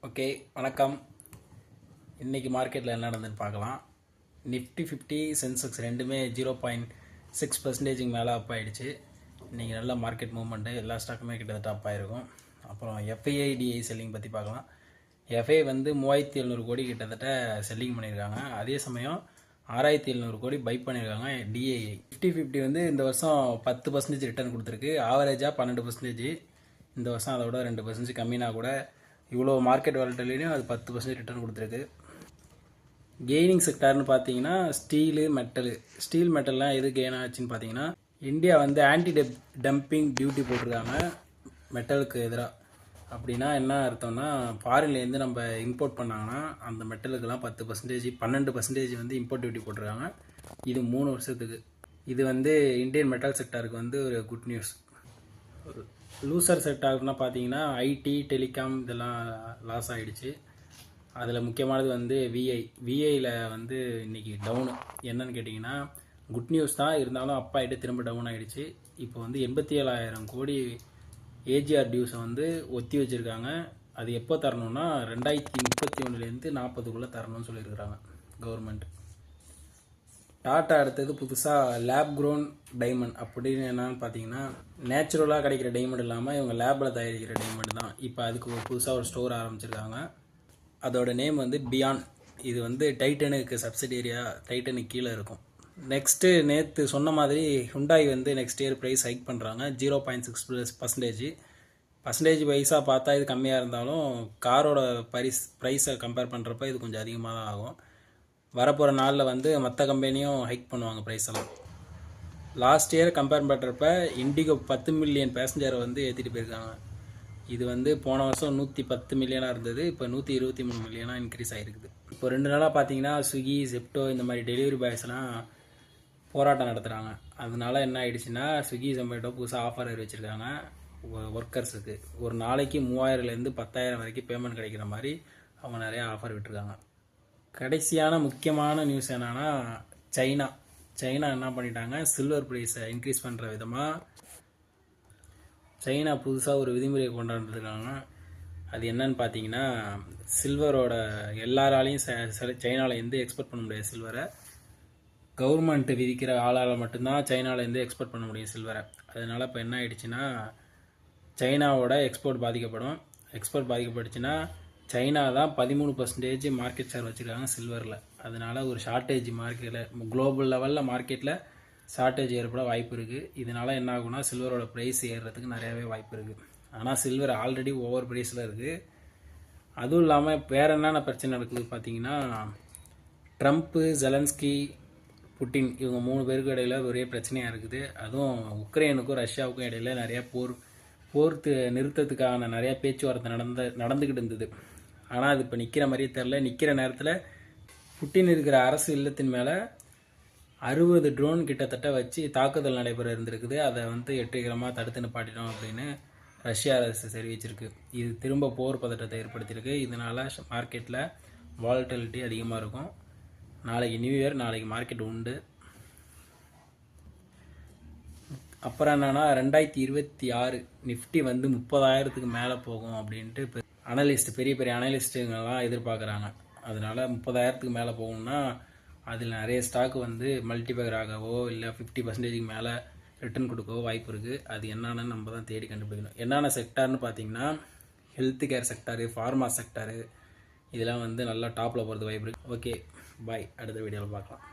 Okay, வணக்கம். இன்றைக்கி மார்க்கெட்டில் என்ன நடந்துன்னு பார்க்கலாம். நிஃப்டி 50 சென்செக்ஸ் ரெண்டுமே 0.6% மேலே அப் ஆகிடுச்சு. இன்றைக்கி நல்ல மார்க்கெட் மூவ்மெண்ட்டு, எல்லா ஸ்டாக்குமே கிட்டத்தட்ட அப் ஆகிருக்கும். அப்புறம் எஃப்ஐஐடிஐ செல்லிங் பற்றி பார்க்கலாம். எஃப்ஐ வந்து 3700 கோடி கிட்டத்தட்ட செல்லிங் பண்ணியிருக்காங்க. அதே சமயம் 6700 கோடி பை பண்ணியிருக்காங்க டிஐஐ. நிஃப்டி 50 வந்து இந்த வருஷம் 10% ரிட்டர்ன் கொடுத்துருக்கு. ஆவரேஜாக 12%. இந்த வருஷம் அதை விட 2% கம்மினா கூட இவ்வளோ மார்க்கெட் வாலட்டிலையும் அது 10% ரிட்டர்ன் கொடுத்துருக்கு. கெய்னிங் செக்டார்னு பார்த்தீங்கன்னா ஸ்டீல் மெட்டல்லாம் எது கெயின் ஆச்சுன்னு பார்த்தீங்கன்னா, இந்தியா வந்து ஆன்டி டம்பிங் டியூட்டி போட்டிருக்காங்க மெட்டலுக்கு எதிராக. அப்படின்னா என்ன அர்த்தம்னா, ஃபாரின்லேருந்து நம்ம இம்போர்ட் பண்ணாங்கன்னா அந்த மெட்டலுக்கெல்லாம் 10% 12% வந்து இம்போர்ட் டியூட்டி போட்டிருக்காங்க. இது 3 வருஷத்துக்கு. இது வந்து இந்தியன் மெட்டல் செக்டாருக்கு வந்து ஒரு குட் நியூஸ். லூசர் செக்டார்னா பார்த்தீங்கன்னா ஐடி, டெலிகாம் இதெல்லாம் லாஸ் ஆகிடுச்சு. அதில் முக்கியமானது வந்து விஐயில் வந்து இன்றைக்கி டவுனு. என்னன்னு கேட்டிங்கன்னா, குட் நியூஸ் தான், இருந்தாலும் அப் ஆகிட்டு திரும்ப டவுன் ஆகிடுச்சு. இப்போ வந்து 87,000 கோடி ஏஜிஆர் டியூஸை வந்து ஒத்தி வச்சுருக்காங்க. அது எப்போ தரணும்னா 2031 40 தரணும்னு சொல்லியிருக்கிறாங்க கவர்மெண்ட். டாட்டா அடுத்தது புதுசாக லேப் க்ரோன் டைமண்ட் அப்படின்னு என்னன்னு பார்த்தீங்கன்னா, நேச்சுரலாக கிடைக்கிற டைமண்ட் இல்லாமல் இவங்க லேபில் தயாரிக்கிற டைமண்ட் தான். இப்போ அதுக்கு புதுசாக ஒரு ஸ்டோர் ஆரம்பிச்சிருக்காங்க. அதோட நேம் வந்து பியாண்ட். இது வந்து டைட்டனுக்கு சப்சிடியரியாக டைட்டனுக்கு கீழே இருக்கும். நெக்ஸ்ட்டு நேற்று சொன்ன மாதிரி ஹுண்டாய் வந்து நெக்ஸ்ட் இயர் ப்ரைஸ் ஹைக் பண்ணுறாங்க 0.6%. பர்சன்டேஜ் வைஸாக பார்த்தா இது கம்மியாக இருந்தாலும் காரோட ப்ரைஸை கம்பேர் பண்ணுறப்ப இது கொஞ்சம் அதிகமாக தான் ஆகும். வரப்போகிற நாளில் வந்து மற்ற கம்பெனியும் ஹைக் பண்ணுவாங்க ப்ரைஸ் எல்லாம். லாஸ்ட் இயர் கம்பேர் பண்ணுறப்ப இண்டிகோ 10 மில்லியன் பேசஞ்சரை வந்து ஏற்றிட்டு போயிருக்காங்க. இது வந்து போன வருஷம் 110 மில்லியனாக இருந்தது, இப்போ 123 மில்லியனாக இன்க்ரீஸ் ஆகிருக்குது. இப்போ 2 நாளாக பார்த்தீங்கன்னா ஸ்விக்கி, ஜெப்டோ இந்த மாதிரி டெலிவரி பாய்ஸ்லாம் போராட்டம் நடத்துகிறாங்க. அதனால என்ன ஆகிடுச்சுன்னா, ஸ்விக்கி, ஜொமேட்டோ புதுசாக ஆஃபர் வச்சுருக்காங்க ஒர்க்கர்ஸுக்கு. ஒரு நாளைக்கு 3000லேருந்து 10,000 வரைக்கும் பேமெண்ட் கிடைக்கிற மாதிரி அவங்க நிறையா ஆஃபர் விட்டுருக்காங்க. கடைசியான முக்கியமான நியூஸ் என்னன்னா, சைனா என்ன பண்ணிட்டாங்க, சில்வர் ப்ரைஸை இன்க்ரீஸ் பண்ணுற விதமாக சைனா புதுசாக ஒரு விதிமுறையை கொண்டாந்துருக்காங்க. அது என்னன்னு பார்த்தீங்கன்னா, சில்வரோட எல்லாராலையும் சைனாவில் எந்த எக்ஸ்போர்ட் பண்ண முடியாது சில்வரை. கவர்மெண்ட் விதிக்கிற ஆளால் மட்டும்தான் சைனாவிலேருந்து எக்ஸ்போர்ட் பண்ண முடியும் சில்வரை. அதனால் இப்போ என்ன ஆகிடுச்சுன்னா, சைனாவோட எக்ஸ்போர்ட் பாதிக்கப்பட்டுச்சுன்னா சைனா தான் 13% மார்க்கெட் ஷேர் வச்சுருக்காங்க சில்வரில். அதனால் ஒரு ஷார்ட்டேஜ் மார்க்கெட்டில், குளோபல் லெவலில் மார்க்கெட்டில் ஷார்ட்டேஜ் ஏற்பட வாய்ப்பு இருக்குது. இதனால் என்ன ஆகுனா, சில்வரோட ப்ரைஸ் ஏறுறதுக்கு நிறையாவே வாய்ப்பு இருக்குது. ஆனால் சில்வர் ஆல்ரெடி ஓவர் ப்ரைஸில் இருக்குது. அதுவும் இல்லாமல் வேறு என்னென்ன பிரச்சனை நடக்குது பார்த்தீங்கன்னா, ட்ரம்ப்பு, ஜெலன்ஸ்கி, புட்டின் இவங்க 3 பேருக்கு இடையில் ஒரே பிரச்சனையாக இருக்குது. அதுவும் உக்ரைனுக்கும் ரஷ்யாவுக்கும் இடையில் நிறையா போர் நிறுத்தத்துக்கான நிறையா பேச்சுவார்த்தை நடந்துக்கிட்டு இருந்தது. ஆனால் அது இப்போ நிற்கிற மாதிரியே தெரில. நிற்கிற நேரத்தில் புட்டின் இருக்கிற அரசு இல்லத்தின் மேலே 60 ட்ரோன் கிட்டத்தட்ட வச்சு தாக்குதல் நடைபெற இருந்திருக்குது. அதை வந்து வெற்றிகரமாக தடுத்து நிப்பாட்டினோம் அப்படின்னு ரஷ்யா அரசு தெரிவிச்சிருக்கு. இது திரும்ப போர் பதட்டத்தை ஏற்படுத்தியிருக்கு. இதனால் மார்க்கெட்டில் வாலட்டிலிட்டி அதிகமாக இருக்கும். நாளைக்கு நியூ இயர், நாளைக்கு மார்க்கெட் உண்டு. அப்புறம் என்னென்னா, 2026 நிஃப்டி வந்து 30,000க்கு மேலே போகும் அப்படின்ட்டு பெரிய அனலிஸ்ட்டுங்கெல்லாம் எதிர்பார்க்குறாங்க. அதனால் 30,000க்கு மேலே போகணும்னா அதில் நிறைய ஸ்டாக் வந்து மல்டிபேக்கர் ஆகவோ இல்லை 50% மேலே ரிட்டர்ன் கொடுக்கவோ வாய்ப்பு இருக்குது. அது என்னென்னு நம்ம தான் தேடி கண்டுபிடிக்கணும். என்னென்ன செக்டார்னு பார்த்தீங்கன்னா, health care sector, pharma sector இதெல்லாம் வந்து நல்லா டாப்பில் போகிறது வாய்ப்பு இருக்குது. ஓகே, பாய். அடுத்த வீடியோவில் பார்க்கலாம்.